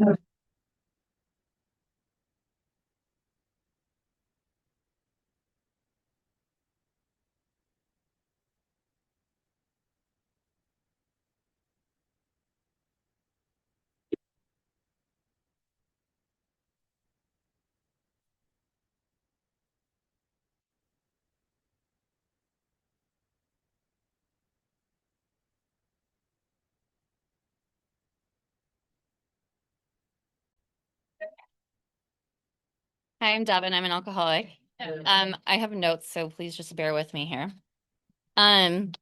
Hi, I'm Devin. I'm an alcoholic. I have notes, so please just bear with me here. Um,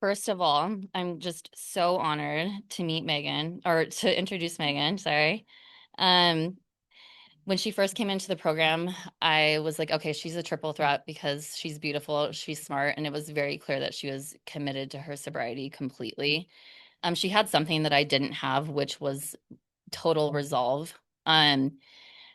First of all, I'm just so honored to meet Megan or to introduce Megan, sorry. Um, when she first came into the program, I was like, okay, she's a triple threat because she's beautiful, she's smart, and it was very clear that she was committed to her sobriety completely. She had something that I didn't have, which was total resolve.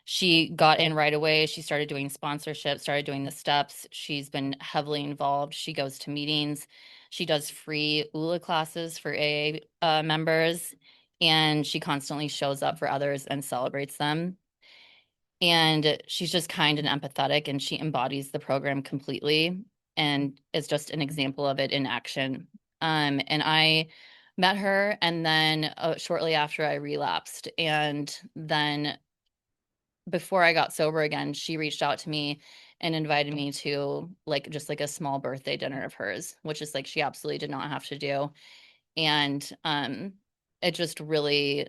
She got in right away. She started doing sponsorship, started doing the steps. She's been heavily involved. She goes to meetings. She does free ULA classes for AA members, and she constantly shows up for others and celebrates them. And she's just kind and empathetic, and she embodies the program completely and is just an example of it in action. And I met her, and then shortly after I relapsed, and then before I got sober again, she reached out to me and invited me to like just like a small birthday dinner of hers, which is like she absolutely did not have to do. And it just really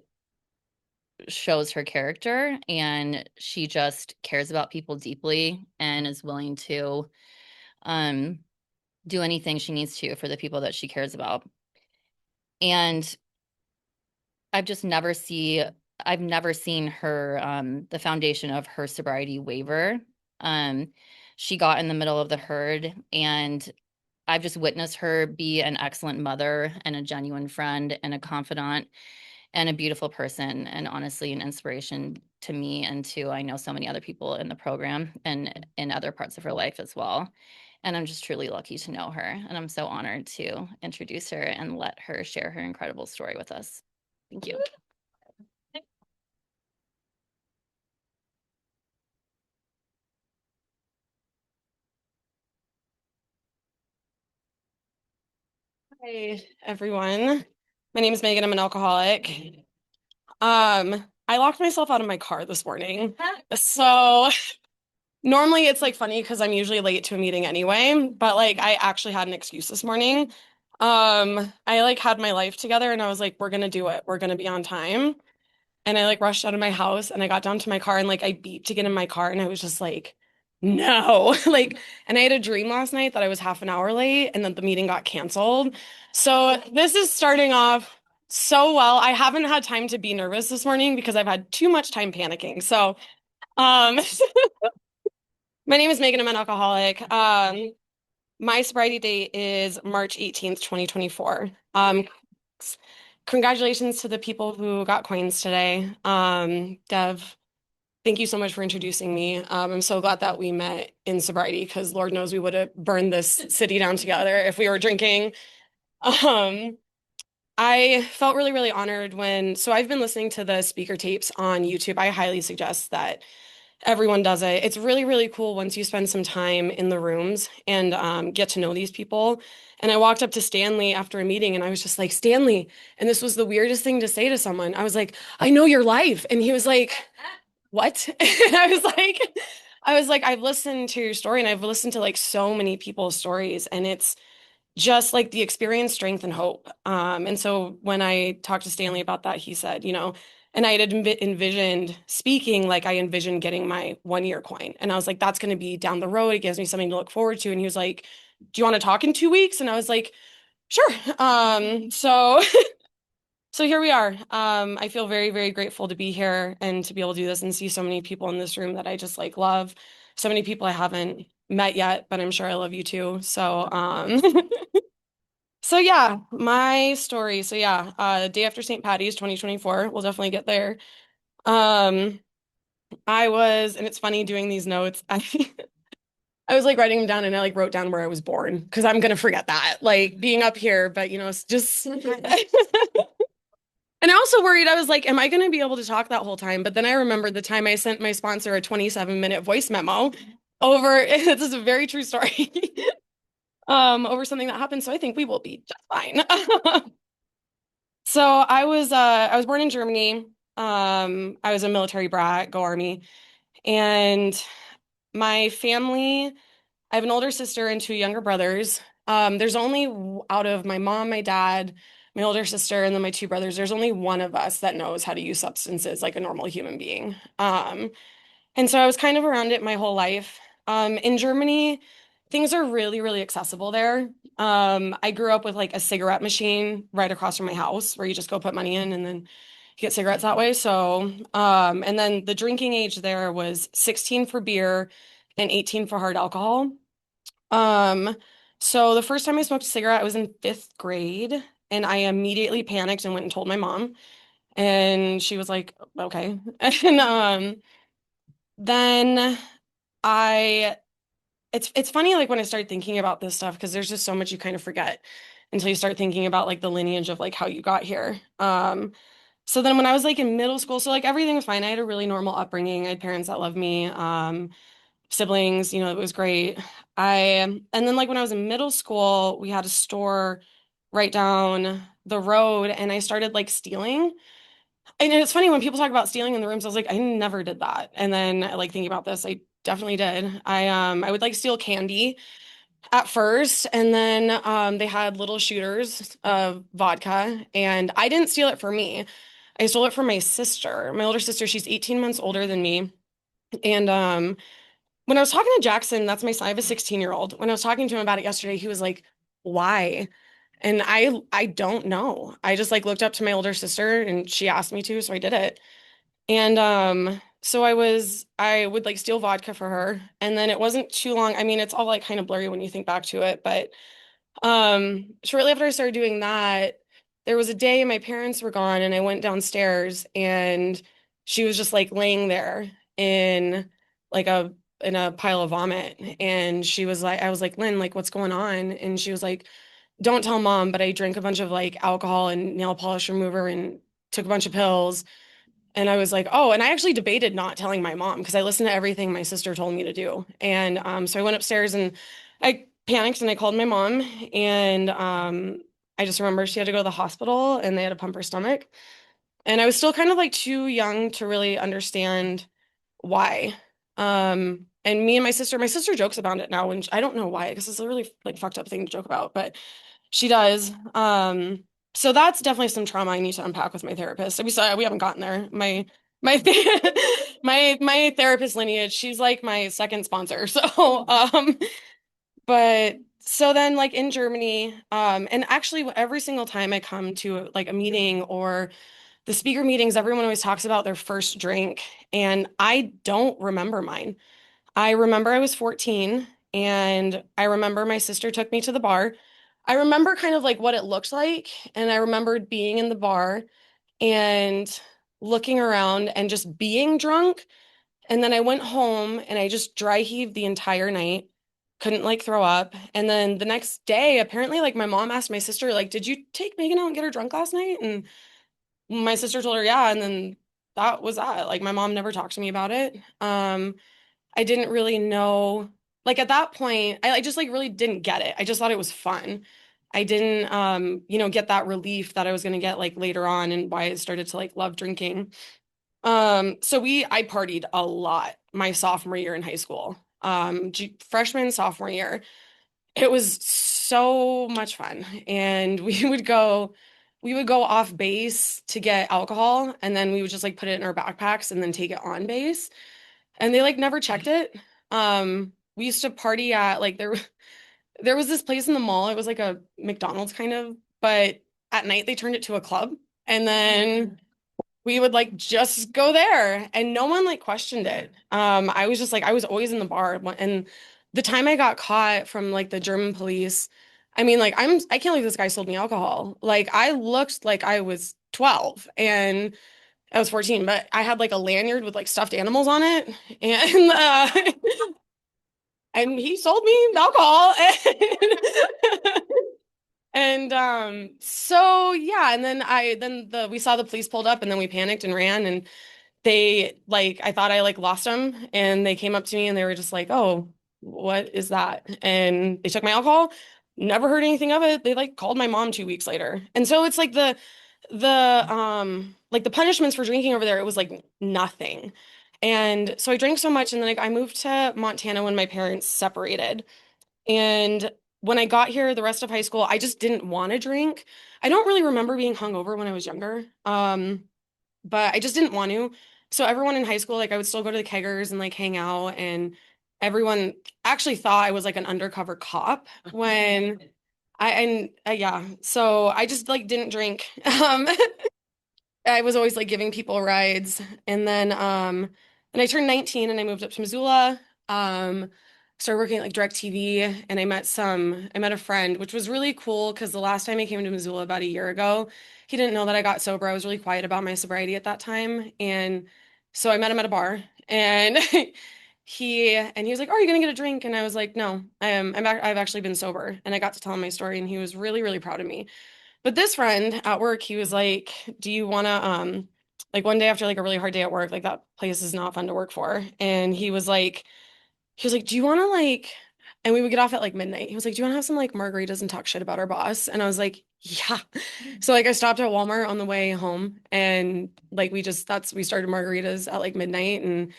shows her character, and she just cares about people deeply and is willing to um do anything she needs to for the people that she cares about. And I've just never see I've never seen her the foundation of her sobriety waver. Um she got in the middle of the herd, and I've just witnessed her be an excellent mother and a genuine friend and a confidant and a beautiful person, and honestly an inspiration to me and to I know so many other people in the program and in other parts of her life as well. And I'm just truly lucky to know her, and I'm so honored to introduce her and let her share her incredible story with us. Thank you. Hi, everyone. My name is Megan. I'm an alcoholic. I locked myself out of my car this morning. So normally it's like funny because I'm usually late to a meeting anyway, but like I actually had an excuse this morning. I like had my life together and I was like, we're gonna do it. We're gonna be on time. And I like rushed out of my house and I got down to my car and like I beeped to get in my car and I was just like, no. Like, and I had a dream last night that I was half an hour late and then the meeting got canceled. So this is starting off so well. I haven't had time to be nervous this morning because I've had too much time panicking. So, um, my name is Megan. I'm an alcoholic. My sobriety date is March 18th, 2024. Congratulations to the people who got coins today. Dev, thank you so much for introducing me. I'm so glad that we met in sobriety because Lord knows we would have burned this city down together if we were drinking. Um, I felt really, really honored so I've been listening to the speaker tapes on YouTube. I highly suggest that everyone does it. It's really, really cool once you spend some time in the rooms and get to know these people. And I walked up to Stanley after a meeting and I was just like, Stanley, and this was the weirdest thing to say to someone. I was like, I know your life. And he was like, what? And I was like, I've listened to your story and I've listened to like so many people's stories and it's just like the experience, strength, and hope. And so when I talked to Stanley about that, he said, and I had envisioned speaking like I envisioned getting my 1 year coin. And I was like, that's going to be down the road. It gives me something to look forward to. And he was like, do you want to talk in 2 weeks? And I was like, sure. So here we are. I feel very, very grateful to be here and to be able to do this and see so many people in this room that I just like love. So many people I haven't met yet, but I'm sure I love you too. So yeah, my story. So yeah, day after St. Patty's 2024, we'll definitely get there. Um, and it's funny doing these notes. I was like writing them down and I like wrote down where I was born because I'm gonna forget that, like being up here, but it's just And I also worried, I was like, am I going to be able to talk that whole time? But then I remembered the time I sent my sponsor a 27-minute voice memo over, this is a very true story, over something that happened. So I think we will be just fine. So I was born in Germany. I was a military brat, go Army. And my family, I have an older sister and two younger brothers. There's only out of my mom, my dad, my older sister, and then my two brothers, there's only one of us that knows how to use substances like a normal human being. And so I was kind of around it my whole life. In Germany, things are really, really accessible there. I grew up with like a cigarette machine right across from my house where you just go put money in and then you get cigarettes that way. So, and then the drinking age there was 16 for beer and 18 for hard alcohol. Um, so the first time I smoked a cigarette, I was in fifth grade, and I immediately panicked and went and told my mom. And she was like, okay. And then I it's funny like when I start thinking about this stuff because there's just so much you kind of forget until you start thinking about like the lineage of like how you got here. So then when I was like in middle school, so like everything was fine. I had a really normal upbringing. I had parents that loved me. Siblings, you know, it was great. And then like when I was in middle school, we had a store right down the road and I started like stealing. And it's funny when people talk about stealing in the rooms, I was like, I never did that. And then like thinking about this, I definitely did. I would like steal candy at first, and then they had little shooters of vodka, and I didn't steal it for me. I stole it from my sister. My older sister, she's 18 months older than me. And when I was talking to Jackson, that's my son, I have a 16-year-old. When I was talking to him about it yesterday, he was like, "Why?" And I don't know. I just like looked up to my older sister and she asked me to, so I did it. And so I would like steal vodka for her. And then it wasn't too long. I mean, it's all like kind of blurry when you think back to it, but shortly after I started doing that, there was a day my parents were gone and I went downstairs and she was just like laying there in like a pile of vomit. And she was like, I was like, Lynn, like what's going on? And she was like, don't tell mom, but I drank a bunch of like alcohol and nail polish remover and took a bunch of pills. And I was like, oh, and I actually debated not telling my mom because I listened to everything my sister told me to do. And so I went upstairs and I panicked and I called my mom. And I just remember she had to go to the hospital and they had to pump her stomach. And I was still kind of like too young to really understand why. And me and my sister jokes about it now, and I don't know why, because it's a really like fucked up thing to joke about, but she does. So that's definitely some trauma I need to unpack with my therapist. We haven't gotten there. My my therapist lineage, she's like my second sponsor. So but so then like in Germany, and actually every single time I come to like a meeting or the speaker meetings, everyone always talks about their first drink, and I don't remember mine. I remember I was 14 and I remember my sister took me to the bar. I remember kind of like what it looked like. And I remembered being in the bar and looking around and just being drunk. And then I went home and I just dry heaved the entire night, couldn't like throw up. And then the next day, apparently, like my mom asked my sister, like, did you take Megan out and get her drunk last night? And my sister told her, yeah. And then that was that. Like my mom never talked to me about it. I didn't really know, like at that point, I just like really didn't get it. I just thought it was fun. I didn't get that relief that I was gonna get like later on and why I started to like love drinking. I partied a lot my sophomore year in high school. Freshman, sophomore year. It was so much fun. And we would go off base to get alcohol and then we would just like put it in our backpacks and then take it on base, and they like never checked it. We used to party at like there was this place in the mall. It was like a McDonald's kind of, but at night they turned it to a club, and then we would like just go there, and no one like questioned it. I was just like I was always in the bar, and the time I got caught from like the German police, I mean like I can't believe this guy sold me alcohol. Like I looked like I was 12 and I was 14, but I had like a lanyard with like stuffed animals on it. And and he sold me alcohol. And so yeah, and then we saw the police pulled up and then we panicked and ran and they like I thought I like lost them and they came up to me and they were just like, "Oh, what is that?" And they took my alcohol. Never heard anything of it. They like called my mom 2 weeks later. And so it's like the punishments for drinking over there, it was like nothing. And so I drank so much and then I moved to Montana when my parents separated. And when I got here the rest of high school, I just didn't want to drink. I don't really remember being hungover when I was younger. But I just didn't want to. So everyone in high school, like I would still go to the keggers and like hang out, and everyone actually thought I was like an undercover cop when yeah. So I just like didn't drink. I was always like giving people rides. And I turned 19 and I moved up to Missoula. Started working at like DirecTV and I met a friend, which was really cool because the last time I came to Missoula about a year ago, he didn't know that I got sober. I was really quiet about my sobriety at that time. And so I met him at a bar and he was like, "Oh, are you gonna get a drink?" And I was like, "No, I've actually been sober." And I got to tell him my story and he was really, really proud of me. But this friend at work, he was like, "Do you want to like one day after like a really hard day at work, like that place is not fun to work for." And he was like, "Do you want to like," and we would get off at like midnight. He was like, "Do you want to have some like margaritas and talk shit about our boss?" And I was like, "Yeah." So like I stopped at Walmart on the way home and like we started margaritas at like midnight and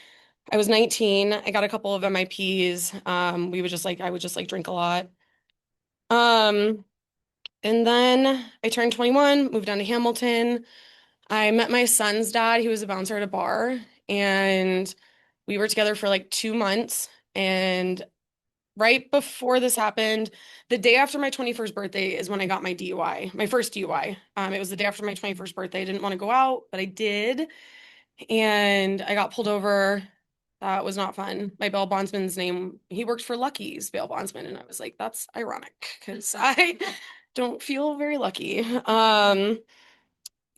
I was 19. I got a couple of MIPs. I would just like drink a lot. Um and then I turned 21, moved down to Hamilton. I met my son's dad. He was a bouncer at a bar, and we were together for like 2 months. And right before this happened, the day after my 21st birthday is when I got my DUI, my first DUI. It was the day after my 21st birthday. I didn't want to go out, but I did. And I got pulled over. That was not fun. My bail bondsman's name, he worked for Lucky's bail bondsman. And I was like, that's ironic because I don't feel very lucky.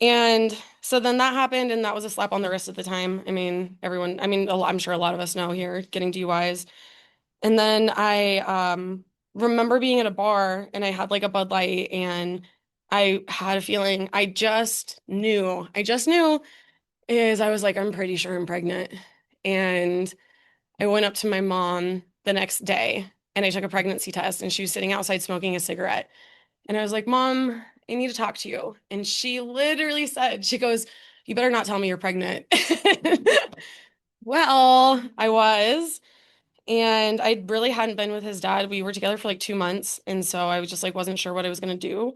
And so then that happened, and that was a slap on the wrist at the time. I mean, I'm sure a lot of us know here getting DUIs. And then I remember being at a bar and I had like a Bud Light, and I had a feeling I just knew is I was like, I'm pretty sure I'm pregnant. And I went up to my mom the next day and I took a pregnancy test, and she was sitting outside smoking a cigarette. And I was like, "Mom, I need to talk to you." And she literally said, she goes, "You better not tell me you're pregnant." Well, I was. And I really hadn't been with his dad. We were together for like 2 months. And so I was just like, wasn't sure what I was going to do.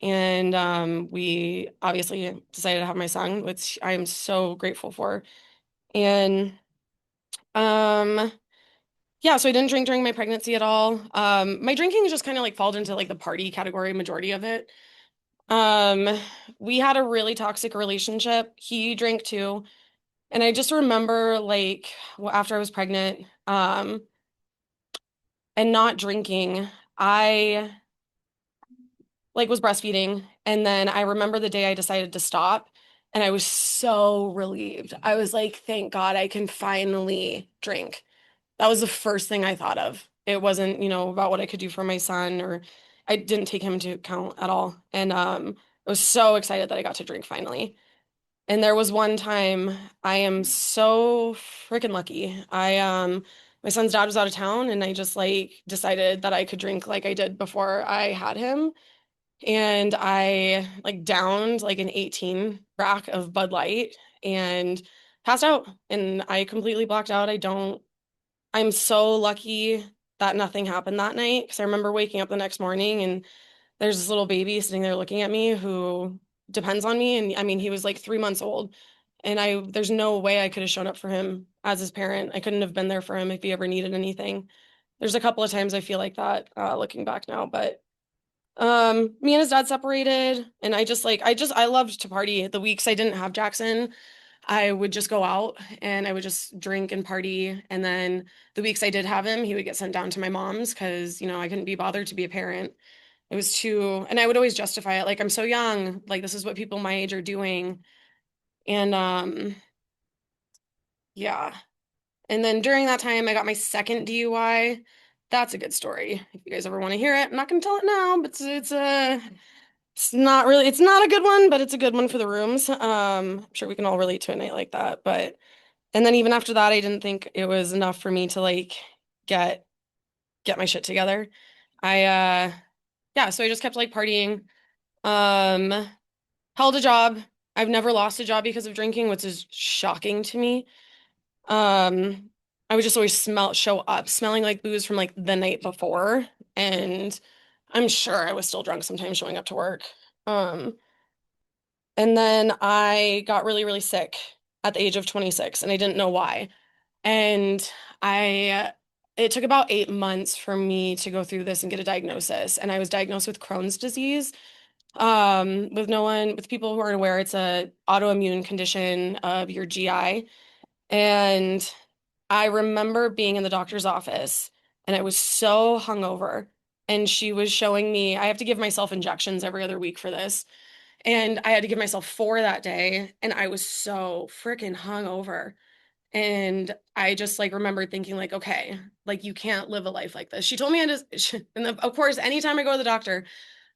And we obviously decided to have my son, which I am so grateful for. And um, yeah, so I didn't drink during my pregnancy at all. My drinking just kind of like falls into like the party category, majority of it. Um, we had a really toxic relationship. He drank too. And I just remember like after I was pregnant, and not drinking, I like was breastfeeding. And then I remember the day I decided to stop and I was so relieved. I was like, thank God I can finally drink. That was the first thing I thought of. It wasn't, about what I could do for my son, or I didn't take him into account at all. And I was so excited that I got to drink finally. And there was one time I am so freaking lucky. My son's dad was out of town and I just like decided that I could drink like I did before I had him. And I like downed like an 18 rack of Bud Light and passed out and I completely blacked out. I'm so lucky that nothing happened that night because I remember waking up the next morning and there's this little baby sitting there looking at me who depends on me. And I mean, he was like 3 months old. And there's no way I could have shown up for him as his parent. I couldn't have been there for him if he ever needed anything. There's a couple of times I feel like that, looking back now, but me and his dad separated and I loved to party. The weeks I didn't have Jackson, I would just go out and I would just drink and party. And then the weeks I did have him, he would get sent down to my mom's because, I couldn't be bothered to be a parent. It was too, and I would always justify it like I'm so young, like this is what people my age are doing. And yeah. And then during that time I got my second DUI. that's a good story. If you guys ever want to hear it, I'm not gonna tell it now, but it's not really, it's not a good one, but it's a good one for the rooms. I'm sure we can all relate to a night like that. But and then even after that, I didn't think it was enough for me to like get get my shit together. I yeah, so I just kept like partying. Um held a job. I've never lost a job because of drinking, which is shocking to me. Um, I would just always show up smelling like booze from like the night before, and I'm sure I was still drunk sometimes showing up to work. Um, and then I got really, really sick at the age of 26, and I didn't know why. And I, it took about 8 months for me to go through this and get a diagnosis. And I was diagnosed with Crohn's disease. With people who aren't aware, it's a autoimmune condition of your GI. And I remember being in the doctor's office and I was so hungover. And she was showing me, I have to give myself injections every other week for this. And I had to give myself four that day. And I was so freaking hungover. And I just like remembered thinking, like, okay, like you can't live a life like this. She told me I just, and of course, anytime I go to the doctor,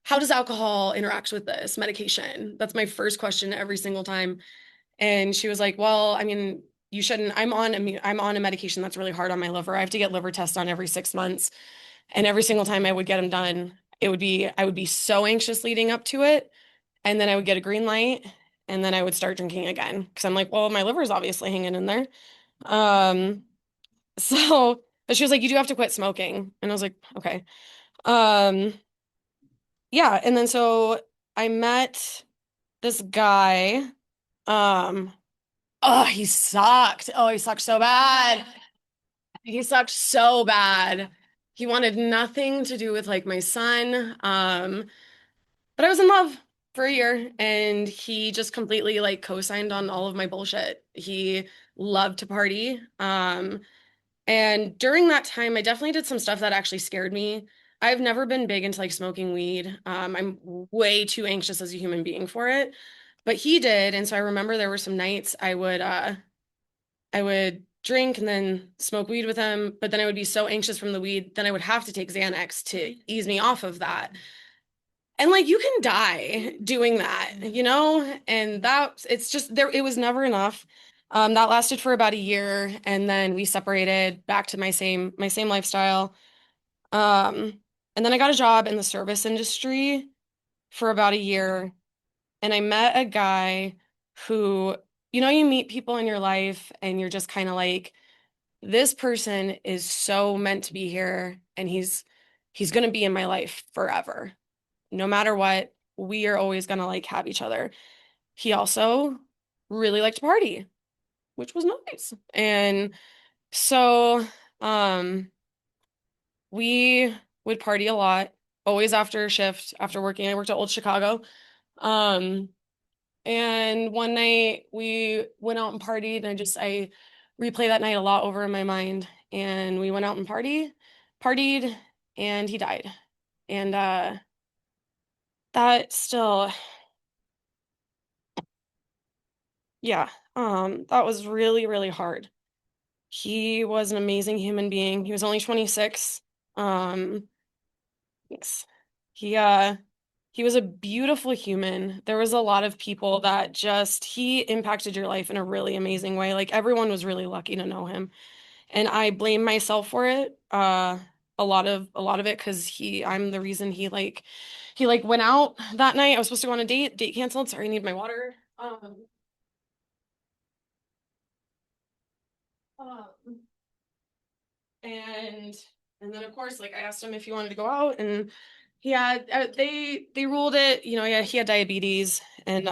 how does alcohol interact with this medication? That's my first question every single time. And she was like, well, I mean, you shouldn't. I'm on a medication that's really hard on my liver. I have to get liver tests done every 6 months. And every single time I would get them done, I would be so anxious leading up to it. And then I would get a green light and then I would start drinking again. Cause I'm like, well, my liver is obviously hanging in there. Um, but she was like, you do have to quit smoking. And I was like, okay. Um, yeah. And then so I met this guy. Um, Oh, he sucked. Oh, he sucked so bad. He sucked so bad. He wanted nothing to do with like my son. But I was in love for a year and he just completely like co-signed on all of my bullshit. He loved to party. And during that time, I definitely did some stuff that actually scared me. I've never been big into like smoking weed. I'm way too anxious as a human being for it. But he did, and so I remember there were some nights I would drink and then smoke weed with him, but then I would be so anxious from the weed, then I would have to take Xanax to ease me off of that. And like you can die doing that, you know? And that it's just there, it was never enough. That lasted for about a year and then we separated back to my same lifestyle. Um, and then I got a job in the service industry for about a year and I met a guy who, you meet people in your life and you're just kind of like, this person is so meant to be here and he's going to be in my life forever. No matter what, we are always going to like have each other. He also really liked to party, which was nice. And so um we would party a lot, always after shift, after working. I worked at Old Chicago. Um And one night we went out and partied, and I replay that night a lot over in my mind. And we went out and partied, and he died. And that still, yeah, that was really, really hard. He was an amazing human being. He was only 26. Um, thanks. He uh he was a beautiful human. There was a lot of people that just he impacted your life in a really amazing way. Like everyone was really lucky to know him. And I blame myself for it. A lot of it because I'm the reason he went out that night. I was supposed to go on a date canceled. Sorry, I need my water. Um, and and then of course, like I asked him if he wanted to go out, and he had they ruled it. Yeah, he had diabetes, and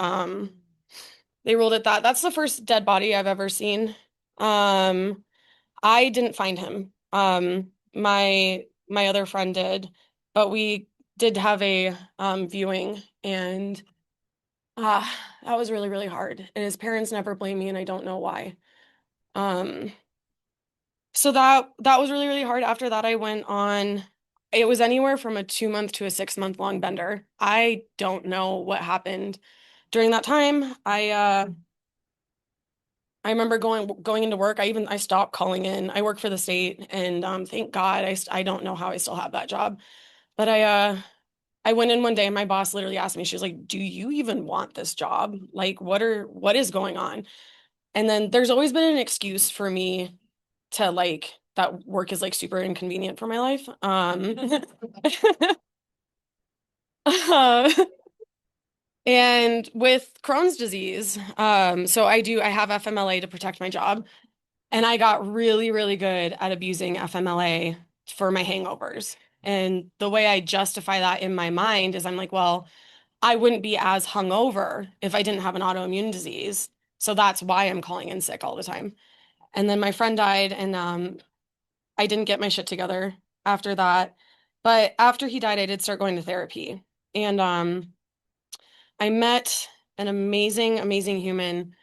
they ruled it that's the first dead body I've ever seen. Um, I didn't find him. My other friend did, but we did have a viewing, and uh, that was really, really hard. And his parents never blame me, and I don't know why. Um, so that was really, really hard. After that, I went on, it was anywhere from a 2 month to a 6 month long bender. I don't know what happened during that time. I remember going into work. I stopped calling in. I work for the state, and thank God I don't know how I still have that job. But I went in one day and my boss literally asked me, she was like, "Do you even want this job? Like what is going on?" And then there's always been an excuse for me to like that work is like super inconvenient for my life. uh, and with Crohn's disease, so I have FMLA to protect my job. And I got really, really good at abusing FMLA for my hangovers. And the way I justify that in my mind is I'm like, well, I wouldn't be as hungover if I didn't have an autoimmune disease. So that's why I'm calling in sick all the time. And then my friend died, and I didn't get my shit together after that. But after he died, I did start going to therapy. And I met an amazing, amazing human.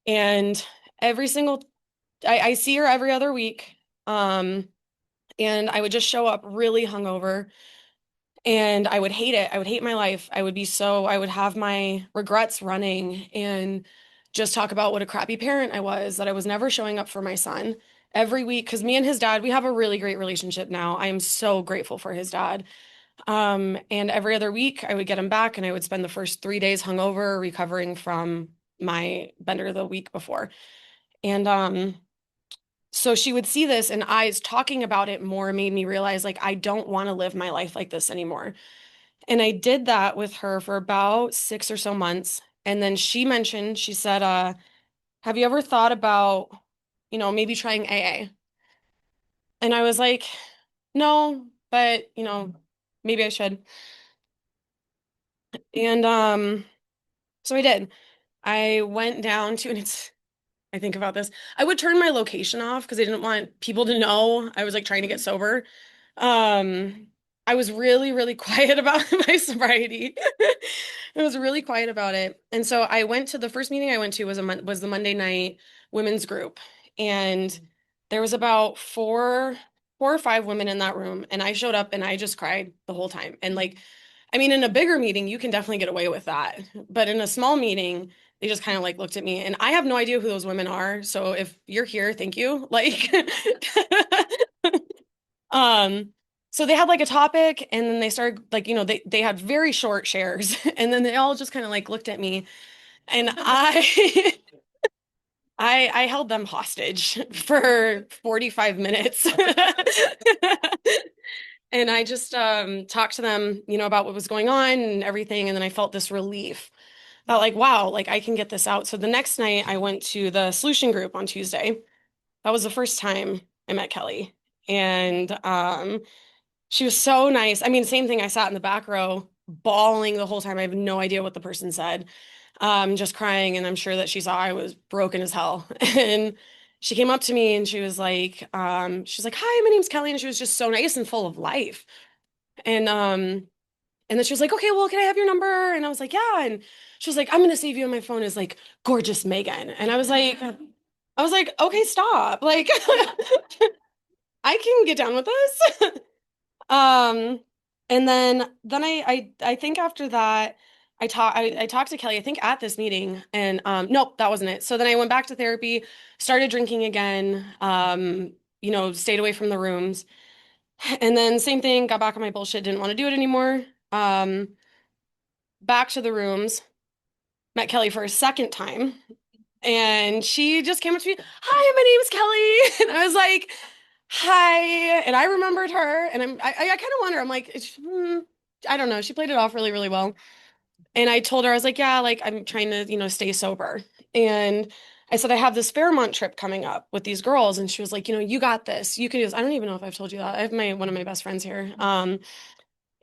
And every single I see her every other week. Um, and I would just show up really hungover and I would hate it. I would hate my life. I would have my regrets running and just talk about what a crappy parent I was, that I was never showing up for my son every week. Because me and his dad, we have a really great relationship now. I am so grateful for his dad. And every other week I would get him back and I would spend the first 3 days hungover recovering from my bender the week before. And so she would see this, and I talking about it more made me realize like I don't want to live my life like this anymore. And I did that with her for about 6 or so months. And then she said, have you ever thought about, maybe trying AA? And I was like, no, but maybe I should. And so I did. I went down to, and I think about this. I would turn my location off because I didn't want people to know I was like trying to get sober. Um, I was really, really quiet about my sobriety. I was really quiet about it. And so I went to the first meeting I went to was the Monday night women's group. And there was about four or five women in that room. And I showed up and I just cried the whole time. And like, I mean, in a bigger meeting, you can definitely get away with that. But in a small meeting, they just kind of like looked at me and I have no idea who those women are. So if you're here, thank you. Like, um, so they had like a topic and then they started like, they had very short shares and then they all just kind of like looked at me and I held them hostage for 45 minutes. And I just talked to them, about what was going on and everything. And then I felt this relief. Felt like, wow, like I can get this out. So the next night I went to the solution group on Tuesday. That was the first time I met Kelly. And she was so nice. I mean, same thing. I sat in the back row bawling the whole time. I have no idea what the person said. Just crying. And I'm sure that she saw I was broken as hell. And she came up to me and she's like, "Hi, my name's Kelly." And she was just so nice and full of life. And then she was like, "Okay, well, can I have your number?" And I was like, "Yeah." And she was like, "I'm gonna save you on my phone as like gorgeous Megan." And I was like, "Okay, stop. Like I can get down with this." Um, and then I think after that I talked to Kelly, I think at this meeting, and nope, that wasn't it. So then I went back to therapy, started drinking again, stayed away from the rooms. And then same thing, got back on my bullshit, didn't want to do it anymore. Um, Back to the rooms, met Kelly for a second time, and she just came up to me, "Hi, my name's Kelly." And I was like, "Hi." And I remembered her, and I kind of wonder, I'm like, I don't know. She played it off really, really well. And I told her, I was like, "Yeah, like I'm trying to, stay sober." And I said, "I have this Fairmont trip coming up with these girls." And she was like, "You got this. You can do this." I don't even know if I've told you that. I have one of my best friends here.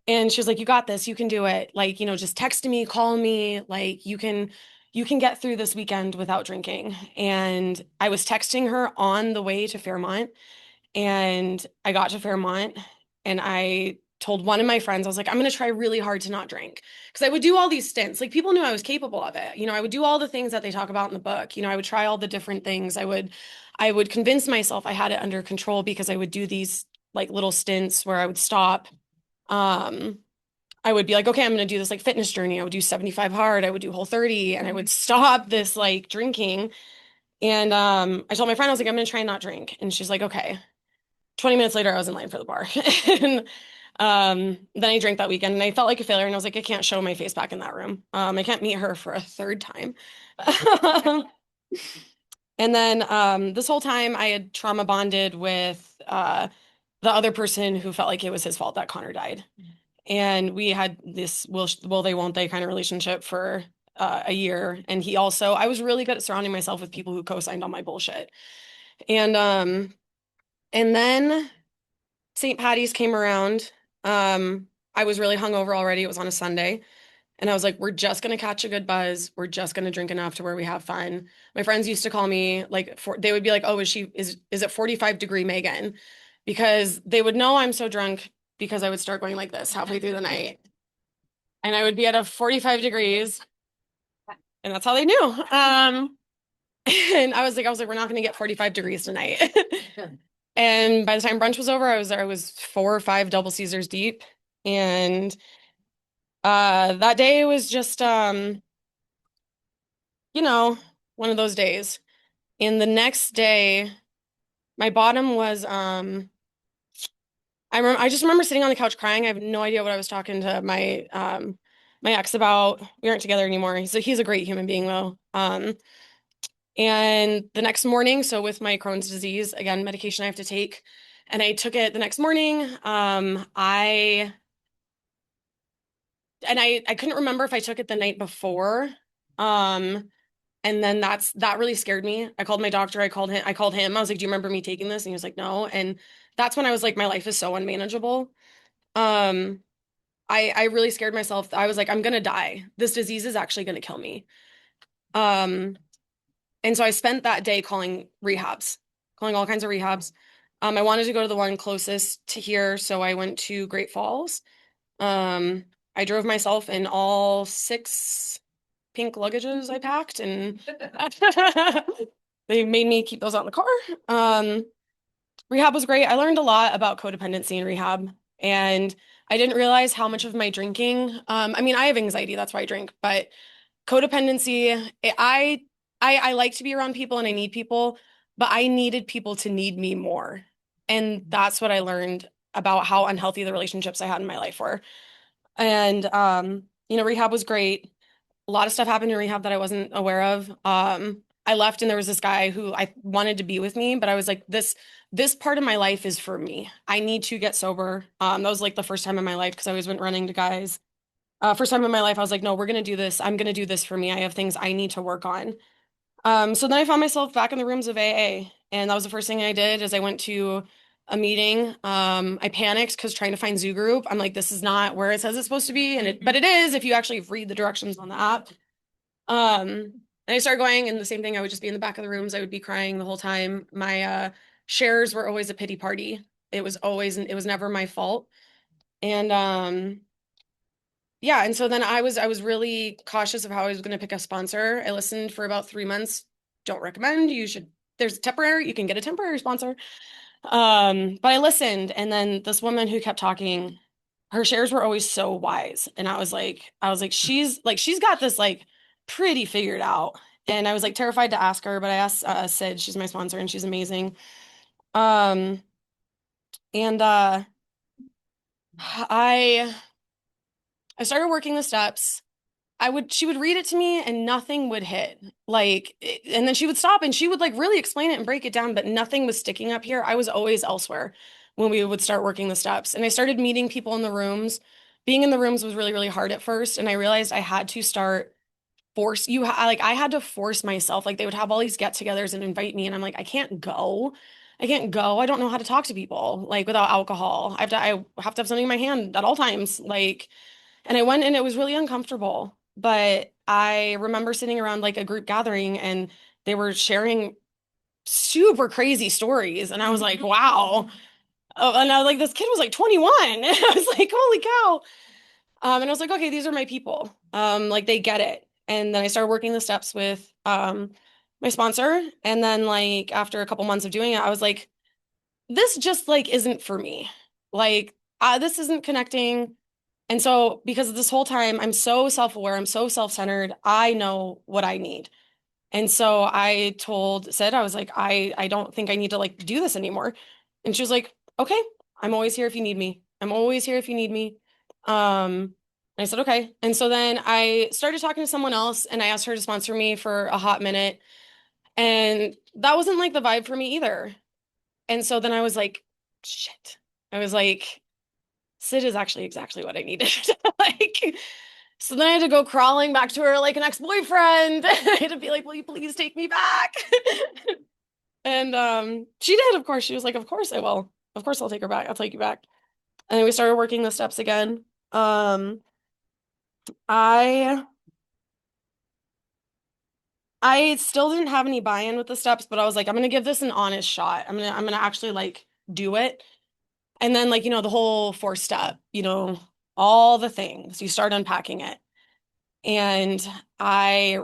And she was like, "You got this. You can do it. Like, just text me, call me. Like, you can get through this weekend without drinking." And I was texting her on the way to Fairmont, and I got to Fairmont, and I told one of my friends, I was like, "I'm going to try really hard to not drink." Because I would do all these stints. Like, people knew I was capable of it. I would do all the things that they talk about in the book. I would try all the different things. I would convince myself I had it under control because I would do these like little stints where I would stop. Um, I would be like, "Okay, I'm going to do this like fitness journey. I would do 75 hard. I would do Whole 30, and I would stop this like drinking." And I told my friend, I was like, I'm gonna try and not drink. And she's like, okay. 20 minutes later, I was in line for the bar. And then I drank that weekend and I felt like a failure. And I was like, I can't show my face back in that room. I can't meet her for a third time. And then this whole time I had trauma bonded with the other person who felt like it was his fault that Connor died. And we had this will they won't they kind of relationship for a year. And he also, I was really good at surrounding myself with people who co-signed on my bullshit. And then St. Patty's came around. I was really hungover already. It was on a Sunday. And I was like, we're just gonna catch a good buzz. We're just gonna drink enough to where we have fun. My friends used to call me like they would be like, oh, is it 45-degree Megan? Because they would know I'm so drunk because I would start going like this halfway through the night. And I would be at a 45 degrees. And that's how they knew. And I was like, we're not gonna get 45 degrees tonight. And by the time brunch was over, I was 4 or 5 double Caesars deep. And that day was just you know, one of those days. And the next day, my bottom was I just remember sitting on the couch crying. I have no idea what I was talking to my ex about. We aren't together anymore. He's a great human being though. And the next morning, so with my Crohn's disease, again, medication I have to take, and I took it the next morning. I couldn't remember if I took it the night before. And then that really scared me. I called my doctor, I called him. I was like, "Do you remember me taking this?" And he was like, "No." And that's when I was like, my life is so unmanageable. Um, I really scared myself. I was like, I'm gonna die. This disease is actually gonna kill me. Um, and so I spent that day calling rehabs, calling all kinds of rehabs. I wanted to go to the one closest to here, so I went to Great Falls. Um, I drove myself in all 6 pink luggages I packed, and they made me keep those out in the car. Rehab was great. I learned a lot about codependency in rehab, and I didn't realize how much of my drinking, I mean, I have anxiety, that's why I drink, but codependency, I like to be around people and I need people, but I needed people to need me more. And that's what I learned about how unhealthy the relationships I had in my life were. And rehab was great. A lot of stuff happened in rehab that I wasn't aware of. I left and there was this guy who I wanted to be with me, but I was like, this part of my life is for me. I need to get sober. That was like the first time in my life because I always went running to guys. First time in my life, I was like, no, we're gonna do this. I'm gonna do this for me. I have things I need to work on. So then I found myself back in the rooms of AA, and that was the first thing I did is I went to a meeting. I panicked because trying to find Zoo Group, I'm like, this is not where it says it's supposed to be, but it is if you actually read the directions on the app. And I started going, and the same thing, I would just be in the back of the rooms. I would be crying the whole time. My shares were always a pity party. It was never my fault. And yeah, and so then I was really cautious of how I was going to pick a sponsor. I listened for about 3 months. Don't recommend. There's temporary, you can get a temporary sponsor. But I listened, and then this woman who kept talking, her shares were always so wise. And I was like, she's got this like pretty figured out. And I was like terrified to ask her, but I asked Sid, she's my sponsor, and she's amazing. Um, and I I started working the steps. She would read it to me and nothing would hit. And then she would stop and she would like really explain it and break it down, but nothing was sticking up here. I was always elsewhere when we would start working the steps. And I started meeting people in the rooms. Being in the rooms was really, really hard at first. And I realized I had to start I had to force myself. Like they would have all these get-togethers and invite me, and I'm like, I can't go. I can't go. I don't know how to talk to people like without alcohol. I have to have something in my hand at all times. And I went and it was really uncomfortable. But I remember sitting around like a group gathering and they were sharing super crazy stories. And I was like, wow. Oh, and I was like, this kid was like 21. And I was like, holy cow. And I was like, okay, these are my people. Like they get it. And then I started working the steps with my sponsor. And then like after a couple months of doing it, I was like, this just like isn't for me. Like this isn't connecting. And so, because this whole time I'm so self-aware, I'm so self-centered, I know what I need. And so I told Sid, I was like, I don't think I need to like do this anymore. And she was like, okay, I'm always here if you need me. I'm always here if you need me. And I said, okay. And so then I started talking to someone else and I asked her to sponsor me for a hot minute. And that wasn't like the vibe for me either. And so then I was like, shit. I was like, Sid is actually exactly what I needed. Like, so then I had to go crawling back to her like an ex-boyfriend. I had to be like, will you please take me back? And she did, of course. She was like, of course I will. Of course I'll take her back. I'll take you back. And then we started working the steps again. I I still didn't have any buy-in with the steps, but I was like, I'm gonna give this an honest shot. I'm gonna actually like do it. And then like, the whole four step, all the things, you start unpacking it. And I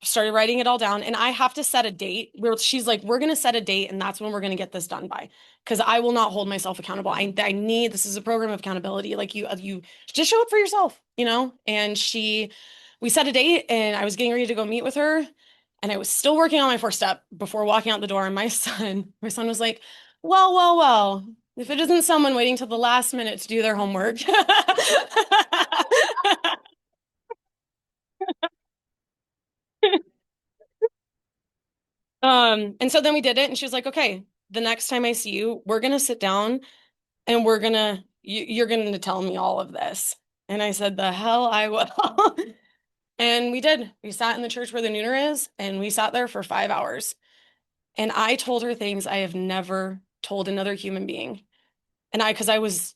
started writing it all down and I have to set a date where she's like, we're going to set a date and that's when we're going to get this done by. Because I will not hold myself accountable. I need, this is a program of accountability. Like you just show up for yourself, And we set a date and I was getting ready to go meet with her and I was still working on my first step before walking out the door. And my son was like, well, if it isn't someone waiting till the last minute to do their homework. And so then we did it, and she was like, okay, the next time I see you, we're gonna sit down and you're gonna tell me all of this. And I said, the hell I will. And we did. We sat in the church where the nooner is, and we sat there for 5 hours. And I told her things I have never told another human being. And because I was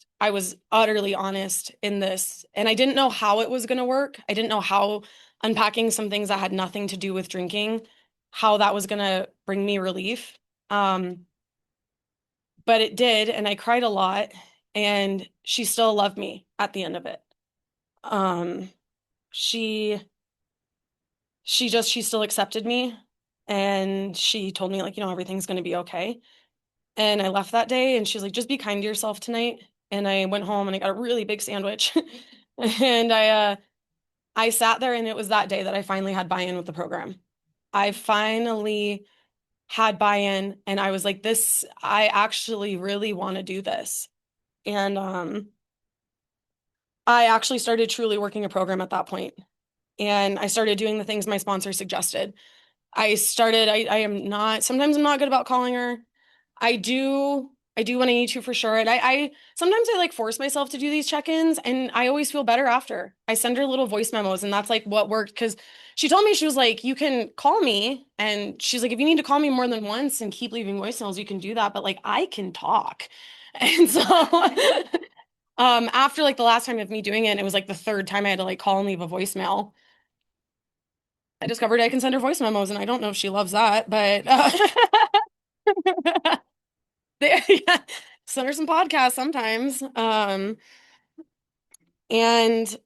utterly honest in this, and I didn't know how it was gonna work. I didn't know how unpacking some things that had nothing to do with drinking, how that was gonna bring me relief. Um, but it did, and I cried a lot, and she still loved me at the end of it. Um, she she still accepted me, and she told me like, everything's gonna be okay. And I left that day and she's like, just be kind to yourself tonight. And I went home and I got a really big sandwich. And I sat there and it was that day that I finally had buy-in with the program. I finally had buy-in and I was like, this, I actually really want to do this. And I actually started truly working a program at that point. And I started doing the things my sponsor suggested. I am not, sometimes I'm not good about calling her. I do when I need to for sure. And I sometimes I like force myself to do these check-ins and I always feel better after. I send her little voice memos and that's like what worked because she told me she was like, you can call me and she's like, if you need to call me more than once and keep leaving voicemails, you can do that. But like I can talk. And so after like the last time of me doing it, it was like the third time I had to like call and leave a voicemail. I discovered I can send her voice memos and I don't know if she loves that, but yeah, send her some podcasts sometimes. And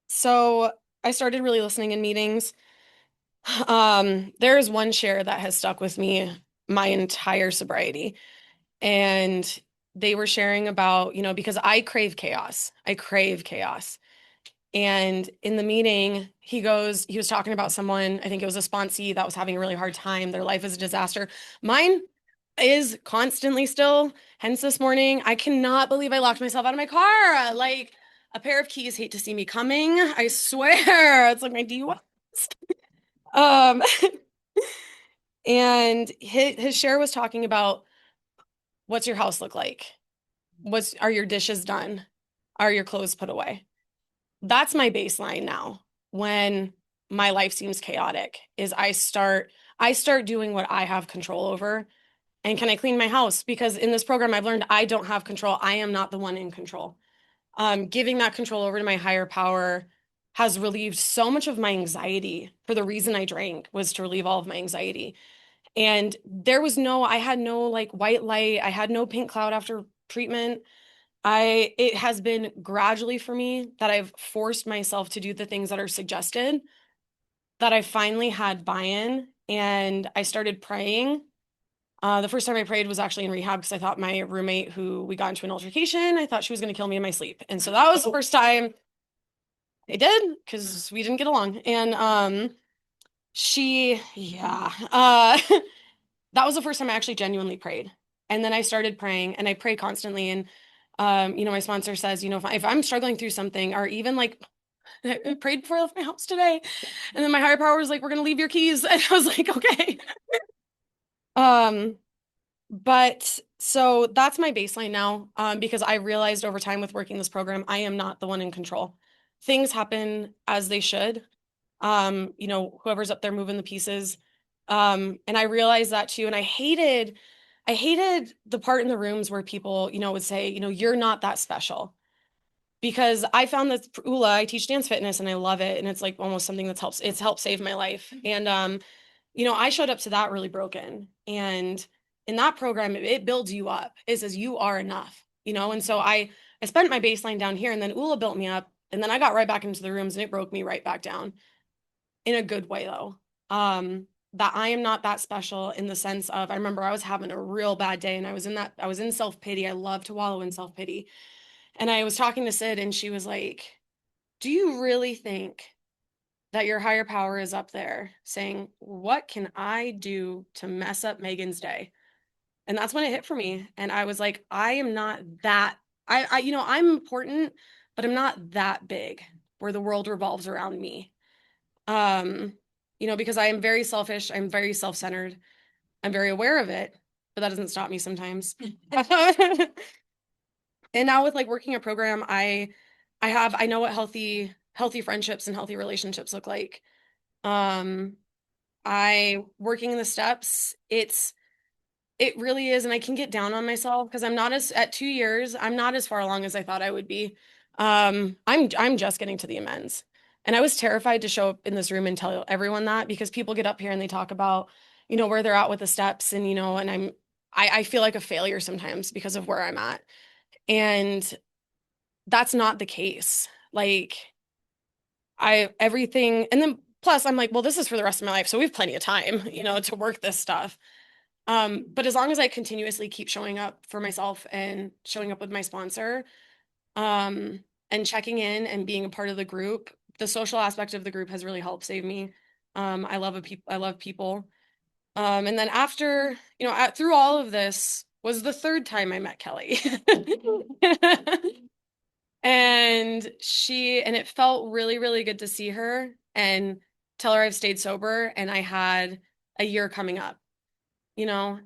so I started really listening in meetings. There is one share that has stuck with me my entire sobriety. And they were sharing about, because I crave chaos. I crave chaos. And in the meeting, he was talking about someone, I think it was a sponsee that was having a really hard time. Their life is a disaster. Mine is constantly still. Hence this morning, I cannot believe I locked myself out of my car. Like a pair of keys hate to see me coming. I swear. It's like my DUI. Um, and his share was talking about what's your house look like? Are your dishes done? Are your clothes put away? That's my baseline now. When my life seems chaotic, is I start doing what I have control over. And can I clean my house? Because in this program, I've learned I don't have control. I am not the one in control. Giving that control over to my higher power has relieved so much of my anxiety. For the reason I drank was to relieve all of my anxiety. And I had no like white light. I had no pink cloud after treatment. It has been gradually for me that I've forced myself to do the things that are suggested, that I finally had buy-in and I started praying. The first time I prayed was actually in rehab because I thought my roommate, who we got into an altercation, I thought she was going to kill me in my sleep. And so that was the first time I did because we didn't get along. And Yeah. That was the first time I actually genuinely prayed. And then I started praying and I pray constantly. And, my sponsor says, if I'm struggling through something or even like I prayed before I left my house today. And then my higher power was like, we're going to leave your keys. And I was like, okay. Um, but so that's my baseline now, because I realized over time with working this program, I am not the one in control. Things happen as they should. Whoever's up there moving the pieces. And I realized that too. And I hated the part in the rooms where people, would say, you're not that special. Because I found that ULA, I teach dance fitness and I love it. And it's like almost something it's helped save my life. And I showed up to that really broken. And in that program, it builds you up. It says you are enough, and so I spent my baseline down here and then ULA built me up. And then I got right back into the rooms and it broke me right back down in a good way though. That I am not that special in the sense of I remember I was having a real bad day and I was in self-pity. I love to wallow in self-pity. And I was talking to Sid and she was like, "Do you really think that your higher power is up there saying, what can I do to mess up Megan's day?" And that's when it hit for me. And I was like, I am not that I'm important, but I'm not that big where the world revolves around me. Um, because I am very selfish, I'm very self-centered. I'm very aware of it, but that doesn't stop me sometimes. And now with like working a program, I know what healthy friendships and healthy relationships look like. Um, I working in the steps, it really is, and I can get down on myself because I'm not as at 2 years, I'm not as far along as I thought I would be. I'm just getting to the amends. And I was terrified to show up in this room and tell everyone that because people get up here and they talk about, where they're at with the steps and and I feel like a failure sometimes because of where I'm at. And that's not the case. Like I everything and then plus I'm like, well, this is for the rest of my life. So we have plenty of time, to work this stuff. But as long as I continuously keep showing up for myself and showing up with my sponsor, and checking in and being a part of the group, the social aspect of the group has really helped save me. I love people. And then after, through all of this was the third time I met Kelly. And it felt really, really good to see her and tell her I've stayed sober and I had a year coming up,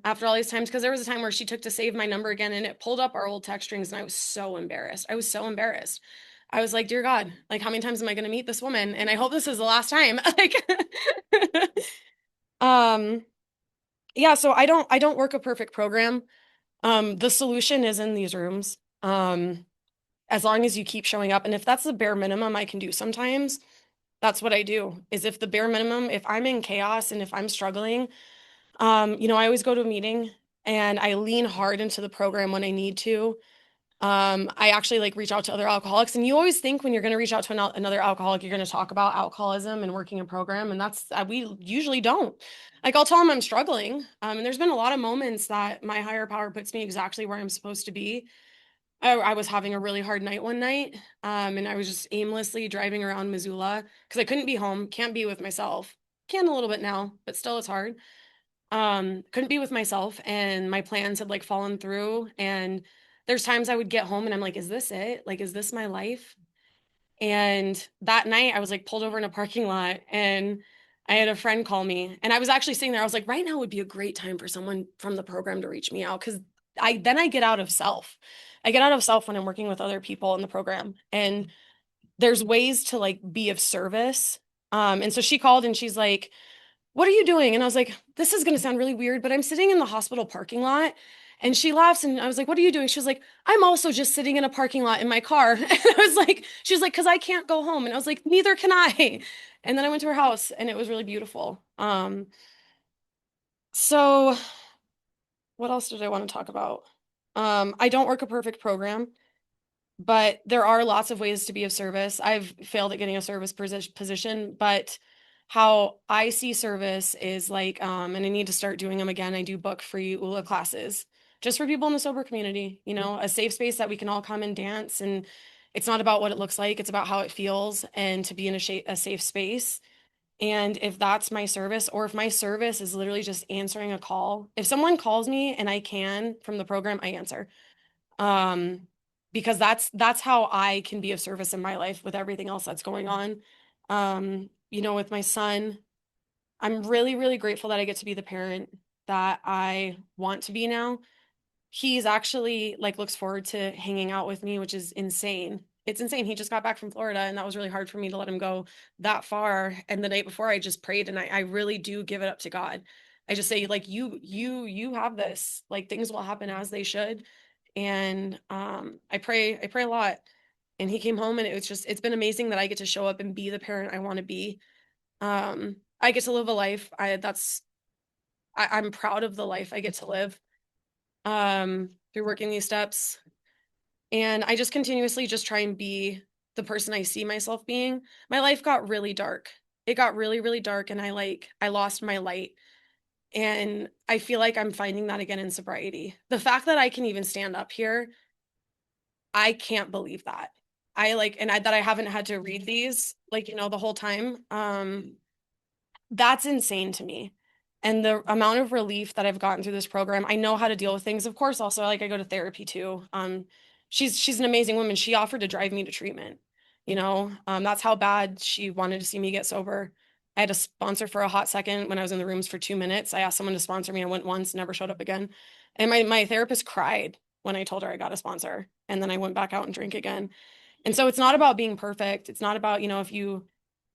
after all these times. Because there was a time where she took to save my number again and it pulled up our old text strings and I was so embarrassed. I was so embarrassed. I was like, dear God, like, how many times am I going to meet this woman? And I hope this is the last time. Like, um, yeah, so I don't work a perfect program. The solution is in these rooms. As long as you keep showing up. And if that's the bare minimum I can do sometimes, that's what I do. Is if the bare minimum, if I'm in chaos and if I'm struggling, I always go to a meeting and I lean hard into the program when I need to. I actually like reach out to other alcoholics, and you always think when you're going to reach out to another alcoholic, you're going to talk about alcoholism and working a program, and that's we usually don't. Like I'll tell them I'm struggling, and there's been a lot of moments that my higher power puts me exactly where I'm supposed to be. I was having a really hard night one night, and I was just aimlessly driving around Missoula because I couldn't be home, can't be with myself. Can a little bit now, but still it's hard. Couldn't be with myself and my plans had like fallen through. And there's times I would get home and I'm like, is this it? Like, is this my life? And that night I was like pulled over in a parking lot and I had a friend call me and I was actually sitting there. I was like, right now would be a great time for someone from the program to reach me out because I get out of self. I get out of self when I'm working with other people in the program. And there's ways to like be of service. And so she called and she's like, what are you doing? And I was like, this is going to sound really weird, but I'm sitting in the hospital parking lot. And she laughs and I was like, what are you doing? She was like, I'm also just sitting in a parking lot in my car. And I was like, she was like, because I can't go home. And I was like, neither can I. And then I went to her house and it was really beautiful. So what else did I want to talk about? I don't work a perfect program, but there are lots of ways to be of service. I've failed at getting a service position, but how I see service is like, and I need to start doing them again. I do book free ULA classes just for people in the sober community, a safe space that we can all come and dance. And it's not about what it looks like, it's about how it feels and to be in a safe space. And if that's my service, or if my service is literally just answering a call, if someone calls me and I can from the program, I answer. Um, because that's how I can be of service in my life with everything else that's going on. With my son, I'm really, really grateful that I get to be the parent that I want to be now. He's actually like looks forward to hanging out with me, which is insane. It's insane. He just got back from Florida, and that was really hard for me to let him go that far. And the night before, I just prayed, and I really do give it up to God. I just say, like, you have this. Like, things will happen as they should. And I pray a lot. And he came home, and it's been amazing that I get to show up and be the parent I want to be. I get to live a life. I'm proud of the life I get to live through working these steps. And I just continuously just try and be the person I see myself being. My life got really dark. It got really, really dark, and I lost my light. And I feel like I'm finding that again in sobriety. The fact that I can even stand up here, I can't believe that. That I haven't had to read these, like, the whole time. That's insane to me. And the amount of relief that I've gotten through this program, I know how to deal with things. Of course, also like I go to therapy too. She's an amazing woman. She offered to drive me to treatment. That's how bad she wanted to see me get sober. I had a sponsor for a hot second when I was in the rooms for 2 minutes. I asked someone to sponsor me. I went once, never showed up again. And my therapist cried when I told her I got a sponsor. And then I went back out and drink again. And so it's not about being perfect. It's not about, if you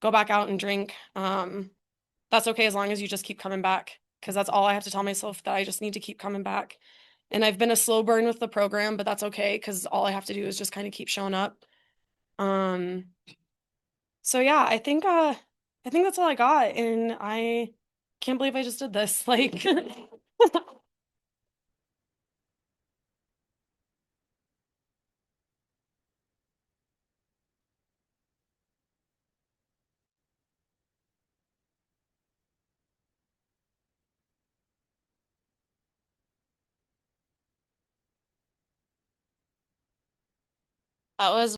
go back out and drink, that's okay as long as you just keep coming back, because that's all I have to tell myself, that I just need to keep coming back. And I've been a slow burn with the program, but that's okay, because all I have to do is just kind of keep showing up. Um, so yeah, I think that's all I got, and I can't believe I just did this. Like, that was